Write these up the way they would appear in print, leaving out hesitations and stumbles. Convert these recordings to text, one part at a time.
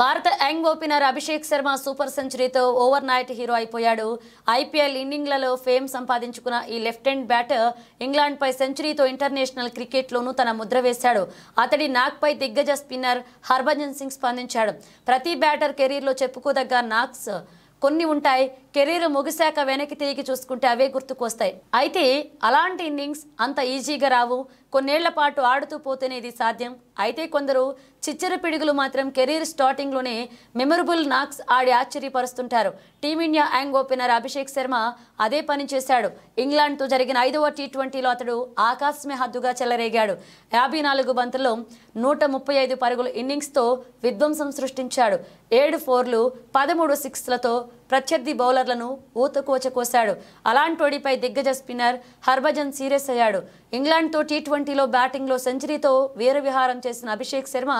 భారత young opener Abhishek Sharma super సెంచరీతో overnight hero అయిపోయాడు. ఐపీఎల్ ఇన్నింగ్లలో ఫేమ్ సంపాదించుకున్న ఈ లెఫ్ట్ హ్యాండ్ బ్యాటర్ ఇంగ్లాండ్పై సెంచరీతో ఇంటర్నేషనల్ క్రికెట్లోనూ తన ముద్ర వేశాడు. అతడి నాక్పై దిగ్గజ స్పిన్నర్ హర్భజన్ సింగ్ స్పందించాడు. ప్రతి బ్యాటర్ కెరీర్లో చెప్పుకోదగ్గ నాక్స్ కొన్ని ఉంటాయి. కెరీర్ ముగిశాక వెనక్కి తిరిగి చూసుకుంటే అవే గుర్తుకొస్తాయి. అయితే అలాంటి ఇన్నింగ్స్ అంత ఈజీగా రావు. కొన్నేళ్ల పాటు ఆడుతూ పోతేనే ఇది సాధ్యం. అయితే కొందరు చిచ్చర పిడుగులు మాత్రం కెరీర్ స్టార్టింగ్లోనే మెమరబుల్ నాక్స్ ఆడి ఆశ్చర్యపరుస్తుంటారు. Team India young opener Abhishek Sharma అదే పని చేశాడు. ఇంగ్లాండ్తో జరిగిన 5వ టీ20లో అతడు ఆకాశమే హద్దుగా చెలరేగాడు. 54 బంతుల్లో 135 పరుగుల ఇన్నింగ్స్తో విధ్వంసం సృష్టించాడు. 7 4లు 13 6లతో ప్రత్యర్థి బౌలర్లను ఊతకోచ కోశాడు. అలాంటోడిపై దిగ్గజ స్పిన్నర్ హర్భజన్ సీరియస్ అయ్యాడు. ఇంగ్లాండ్తో టీ20లో బ్యాటింగ్లో సెంచరీతో వీరవిహారం చేసిన అభిషేక్ శర్మ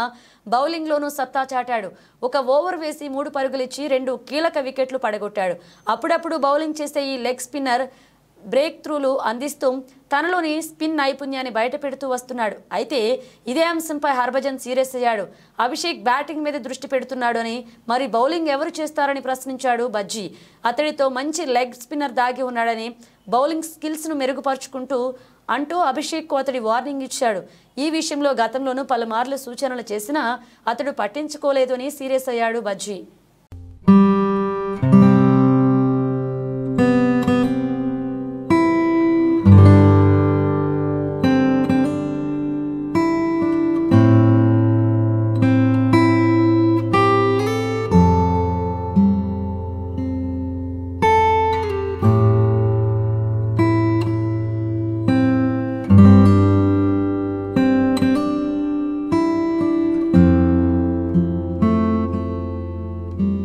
బౌలింగ్లోనూ సత్తా చాటాడు. ఒక ఓవర్ వేసి 3 పరుగులిచ్చి 2 కీలక వికెట్లు పడగొట్టాడు. అప్పుడప్పుడు బౌలింగ్ చేసే ఈ లెగ్ స్పిన్నర్ బ్రేక్ త్రూలు అందిస్తూ తనలోని స్పిన్ నైపుణ్యాన్ని బయటపెడుతూ వస్తున్నాడు. అయితే ఇదే అంశంపై హర్భజన్ సీరియస్ అయ్యాడు. అభిషేక్ బ్యాటింగ్ మీద దృష్టి పెడుతున్నాడు అని, మరి బౌలింగ్ ఎవరు చేస్తారని ప్రశ్నించాడు బజ్జీ. అతడితో మంచి లెగ్ స్పిన్నర్ దాగి ఉన్నాడని, బౌలింగ్ స్కిల్స్ను మెరుగుపరుచుకుంటూ అంటూ అభిషేక్కు అతడి వార్నింగ్ ఇచ్చాడు. ఈ విషయంలో గతంలోనూ పలుమార్లు సూచనలు చేసినా అతడు పట్టించుకోలేదు అని సీరియస్ అయ్యాడు బజ్జీ.